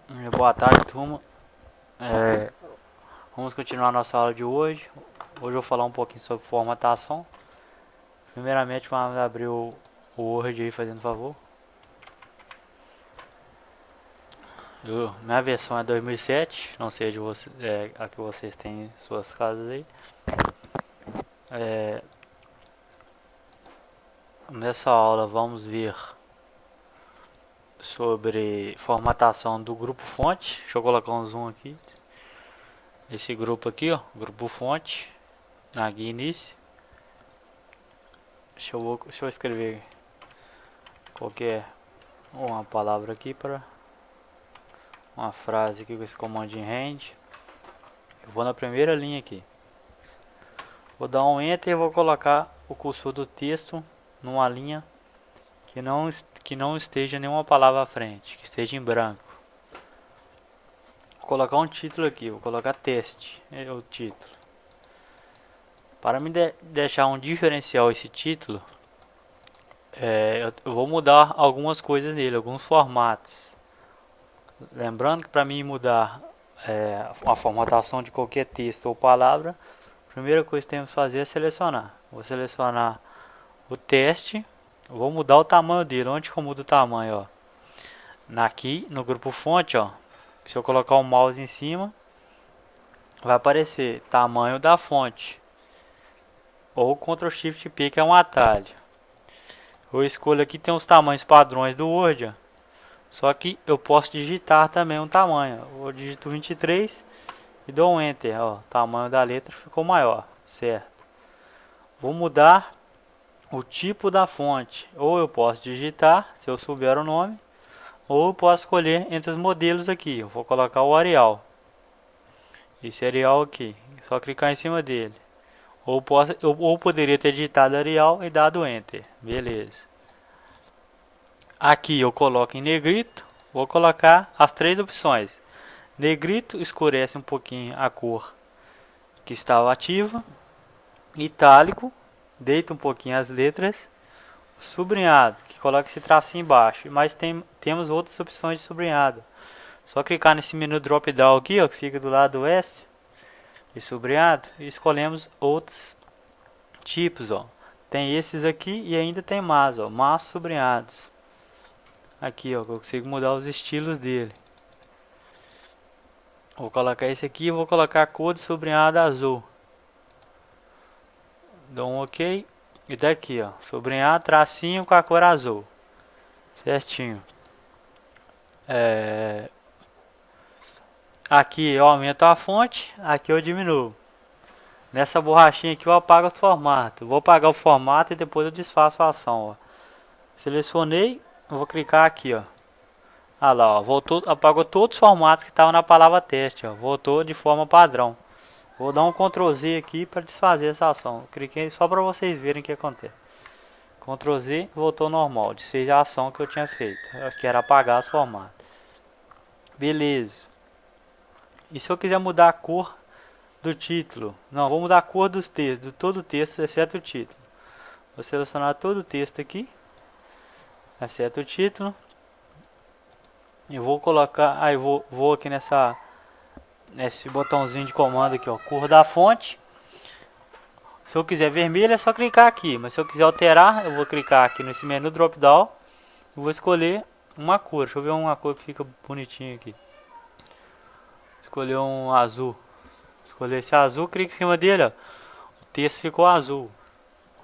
Boa tarde, turma. Vamos continuar nossa aula de hoje. Hoje eu vou falar um pouquinho sobre formatação. Primeiramente, vamos abrir o Word aí, fazendo favor. Minha versão é 2007, não sei de você, a que vocês têm em suas casas aí. Nessa aula vamos ver sobre formatação do grupo fonte. Deixa eu colocar um zoom aqui. Esse grupo aqui, ó, grupo fonte, na guia início. Deixa eu escrever qualquer uma palavra aqui para uma frase aqui com esse comando em hand. Eu vou na primeira linha aqui. Vou dar um enter e vou colocar o cursor do texto numa linha que não esteja nenhuma palavra à frente, que esteja em branco. Vou colocar um título aqui, vou colocar teste, é o título. Para me deixar um diferencial esse título, eu vou mudar algumas coisas nele, alguns formatos. Lembrando que para mim mudar a formatação de qualquer texto ou palavra, a primeira coisa que temos que fazer é selecionar. Vou selecionar o teste, vou mudar o tamanho dele. Onde que eu mudo o tamanho? Aqui no grupo fonte, ó, se eu colocar o mouse em cima, vai aparecer tamanho da fonte. Ou Ctrl Shift P, que é um atalho. Eu escolho aqui, tem os tamanhos padrões do Word, ó. Só que eu posso digitar também um tamanho. Eu digito 23 e dou um Enter. Ó, o tamanho da letra ficou maior, certo? Vou mudar o tipo da fonte. Ou eu posso digitar, se eu souber o nome, ou eu posso escolher entre os modelos aqui. Eu vou colocar o Arial. Esse Arial aqui, só clicar em cima dele. Ou poderia ter digitado Arial e dado Enter. Beleza. Aqui eu coloco em negrito. Vou colocar as três opções. Negrito escurece um pouquinho a cor que estava ativa. Itálico deita um pouquinho as letras. Sublinhado, que coloca esse tracinho embaixo. Mas temos outras opções de sublinhado. Só clicar nesse menu drop down aqui, ó, que fica do lado do S de sublinhado, e escolhemos outros tipos, ó. Tem esses aqui e ainda tem mais, ó, mais sublinhados. Aqui, ó, eu consigo mudar os estilos dele. Vou colocar esse aqui e vou colocar a cor de sublinhado azul. Dou um OK. E daqui, ó, sublinhado, tracinho com a cor azul. Certinho. Aqui eu aumento a fonte, aqui eu diminuo. Nessa borrachinha aqui eu apago os formatos. Vou apagar o formato e depois eu desfaço a ação, ó. Selecionei, vou clicar aqui, ó. Ah lá, ó, apagou todos os formatos que estavam na palavra teste, ó. Voltou de forma padrão. Vou dar um Ctrl Z aqui para desfazer essa ação. Eu cliquei só para vocês verem o que acontece. Ctrl Z, voltou normal, de seja a ação que eu tinha feito. Eu acho que era apagar os formatos. Beleza. E se eu quiser mudar a cor do título? Não, vou mudar a cor dos textos, de todo o texto, exceto o título. Vou selecionar todo o texto aqui, exceto o título. E vou colocar, aí vou aqui nesse botãozinho de comando aqui, ó, cor da fonte. Se eu quiser vermelho é só clicar aqui, mas se eu quiser alterar, eu vou clicar aqui nesse menu drop down e vou escolher uma cor. Deixa eu ver uma cor que fica bonitinha aqui. Escolher um azul. Escolher esse azul, clique em cima dele, ó. O texto ficou azul.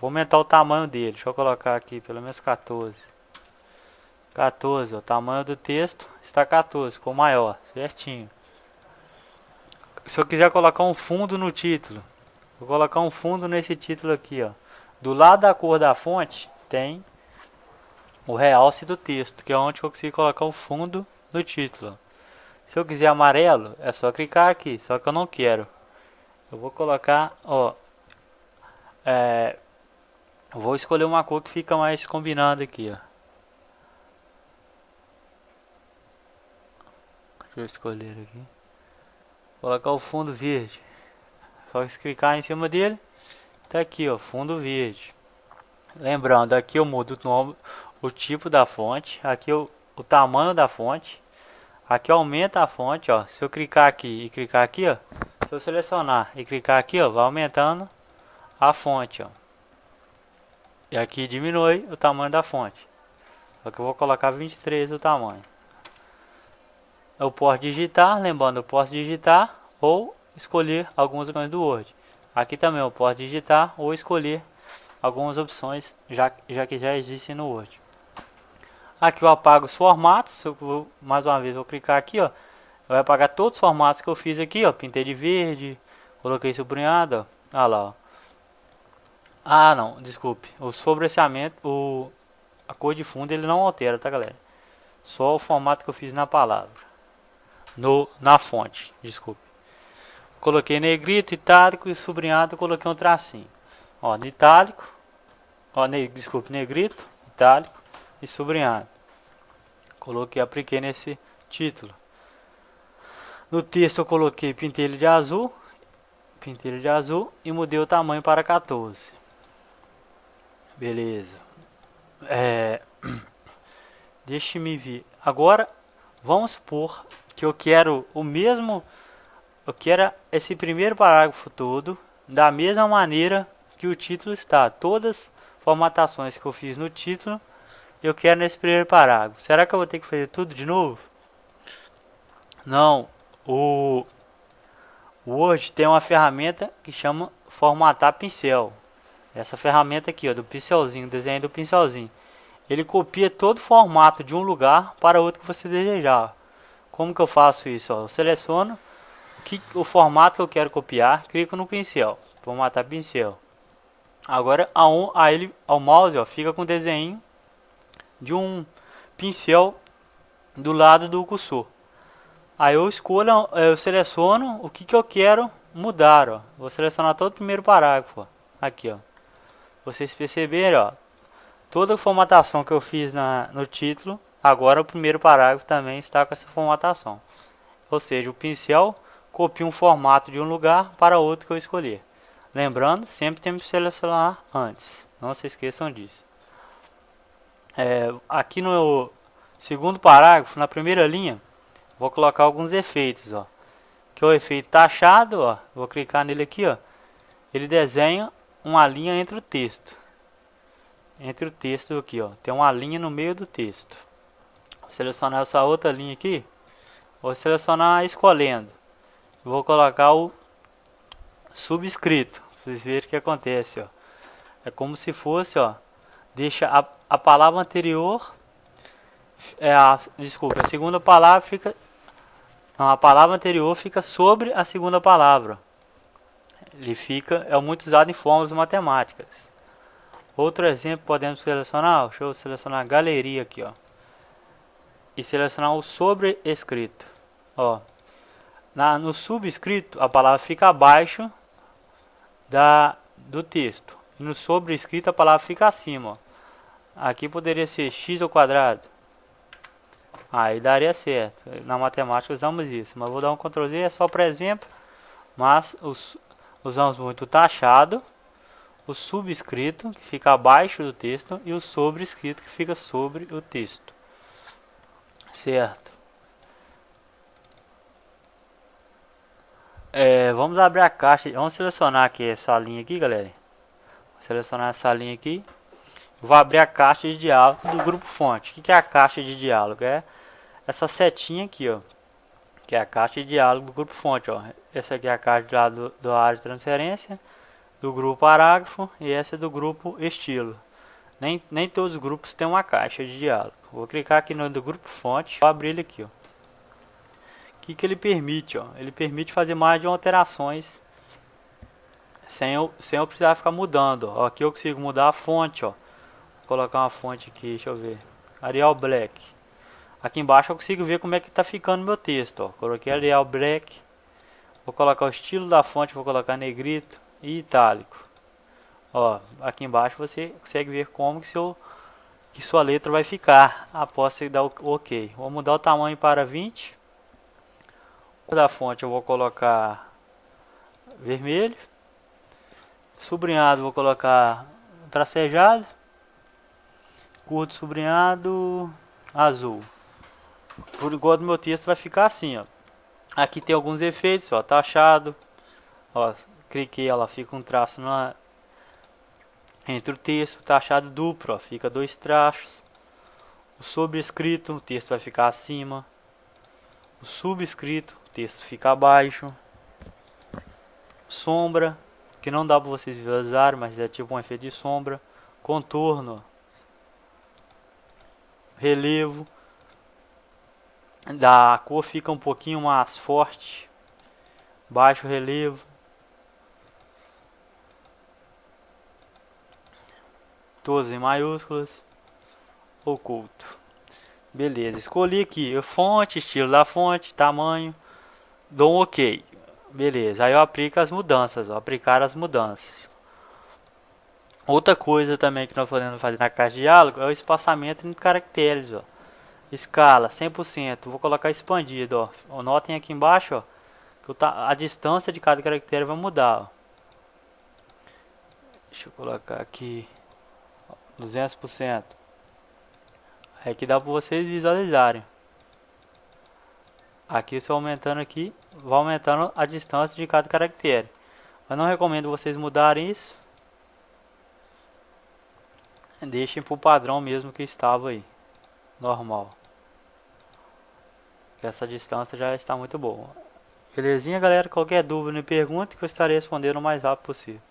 Vou aumentar o tamanho dele. Deixa eu colocar aqui pelo menos 14. 14, ó, o tamanho do texto está 14, ficou maior, certinho. Se eu quiser colocar um fundo no título, vou colocar um fundo nesse título aqui, ó. Do lado da cor da fonte tem o realce do texto, que é onde eu consigo colocar o fundo do título. Se eu quiser amarelo, é só clicar aqui, só que eu não quero. Eu vou colocar, ó, vou escolher uma cor que fica mais combinando aqui, ó. Deixa eu escolher aqui. Vou colocar o fundo verde. Só clicar em cima dele. Tá aqui, ó, fundo verde. Lembrando, aqui eu mudo o nome, o tipo da fonte. Aqui o tamanho da fonte. Aqui aumenta a fonte, ó. Se eu clicar aqui e clicar aqui, ó. Se eu selecionar e clicar aqui, ó, vai aumentando a fonte, ó. E aqui diminui o tamanho da fonte. Só que eu vou colocar 23 o tamanho. Eu posso digitar, lembrando, eu posso digitar ou escolher algumas opções do Word. Aqui também eu posso digitar ou escolher algumas opções já que já existem no Word. Aqui eu apago os formatos, mais uma vez vou clicar aqui, ó. Vai apagar todos os formatos que eu fiz aqui, ó. Pintei de verde, coloquei sublinhado, ó. Ah lá, ó. Ah, não, desculpe. O sobresseamento, a cor de fundo ele não altera, tá, galera? Só o formato que eu fiz na palavra. Na fonte, desculpe. Coloquei negrito, itálico e sublinhado, coloquei um tracinho. Ó, no itálico, ó, desculpe, negrito, itálico e sublinhado. Coloquei, apliquei nesse título. No texto eu coloquei pintelho de azul e mudei o tamanho para 14. Beleza. Deixe-me ver. Agora, vamos supor que eu quero o mesmo. Eu quero esse primeiro parágrafo todo da mesma maneira que o título está. Todas as formatações que eu fiz no título, eu quero nesse primeiro parágrafo. Será que eu vou ter que fazer tudo de novo? Não. O Word tem uma ferramenta que chama formatar pincel. Essa ferramenta aqui, ó, do pincelzinho, desenho do pincelzinho. Ele copia todo o formato de um lugar para outro que você desejar. Como que eu faço isso? Ó, eu seleciono o formato que eu quero copiar, clico no pincel, formatar pincel. Agora ao mouse, ó, fica com o desenho de um pincel do lado do cursor. Aí eu seleciono o que eu quero mudar, ó. Vou selecionar todo o primeiro parágrafo, ó. Aqui, ó. Vocês perceberam, ó, toda a formatação que eu fiz no título, agora o primeiro parágrafo também está com essa formatação. Ou seja, o pincel copia um formato de um lugar para outro que eu escolher. Lembrando, sempre temos que selecionar antes. Não se esqueçam disso. Aqui no segundo parágrafo, na primeira linha, vou colocar alguns efeitos, ó. Que é o efeito taxado, ó. Vou clicar nele aqui, ó. Ele desenha uma linha entre o texto. Entre o texto aqui, ó. Tem uma linha no meio do texto. Vou selecionar essa outra linha aqui. Vou selecionar escolhendo. Vou colocar o subscrito. Pra vocês verem o que acontece, ó. É como se fosse, ó. Deixa a palavra anterior. Desculpa, a segunda palavra fica. Não, a palavra anterior fica sobre a segunda palavra. Ele fica. É muito usado em fórmulas matemáticas. Outro exemplo podemos selecionar. Deixa eu selecionar a galeria aqui, ó. E selecionar o sobrescrito. Ó. No subscrito, a palavra fica abaixo do texto. E no sobrescrito, a palavra fica acima. Ó. Aqui poderia ser x ao quadrado. Aí daria certo. Na matemática usamos isso. Mas vou dar um Ctrl Z, é só para exemplo. Mas usamos muito o taxado, o subscrito, que fica abaixo do texto, e o sobrescrito, que fica sobre o texto. Certo. Vamos abrir a caixa. Vamos selecionar aqui essa linha aqui, galera. Vou selecionar essa linha aqui. Vou abrir a caixa de diálogo do grupo fonte. O que é a caixa de diálogo? É essa setinha aqui, ó. Que é a caixa de diálogo do grupo fonte, ó. Essa aqui é a caixa de diálogo do área de transferência, do grupo parágrafo, e essa é do grupo estilo. Nem todos os grupos têm uma caixa de diálogo. Vou clicar aqui no do grupo fonte. Vou abrir ele aqui, ó. O que ele permite, ó? Ele permite fazer mais de uma alterações sem eu precisar ficar mudando, ó. Aqui eu consigo mudar a fonte, ó. Vou colocar uma fonte aqui, deixa eu ver. Arial Black. Aqui embaixo eu consigo ver como é que tá ficando meu texto, ó. Coloquei Arial Black. Vou colocar o estilo da fonte, vou colocar negrito e itálico. Ó, aqui embaixo você consegue ver como que sua letra vai ficar após você dar o OK. Vou mudar o tamanho para 20. Da fonte eu vou colocar vermelho. Sublinhado vou colocar tracejado. Curto sublinhado azul. Por enquanto meu texto vai ficar assim, ó. Aqui tem alguns efeitos, ó, taxado, ó, cliquei, ela fica um traço entre o texto, taxado duplo, ó, fica dois traços. O sobrescrito, o texto vai ficar acima. O subscrito, o texto fica abaixo. Sombra, que não dá para vocês visualizarem, mas é tipo um efeito de sombra. Contorno, relevo, da cor fica um pouquinho mais forte. Baixo relevo, todas em maiúsculas. Oculto. Beleza, escolhi aqui a fonte, estilo da fonte, tamanho, dou um OK. Beleza, aí eu aplico as mudanças, ó, aplicar as mudanças. Outra coisa também que nós podemos fazer na caixa de diálogo é o espaçamento entre caracteres, ó. Escala 100%, vou colocar expandido, ó. Notem aqui embaixo, ó, que a distância de cada caractere vai mudar, ó. Deixa eu colocar aqui 200%. Aí que dá para vocês visualizarem. Aqui eu estou aumentando aqui, vai aumentando a distância de cada caractere. Eu não recomendo vocês mudarem isso. Deixem para o padrão mesmo que estava aí, normal. Essa distância já está muito boa. Belezinha, galera? Qualquer dúvida me pergunte que eu estarei respondendo o mais rápido possível.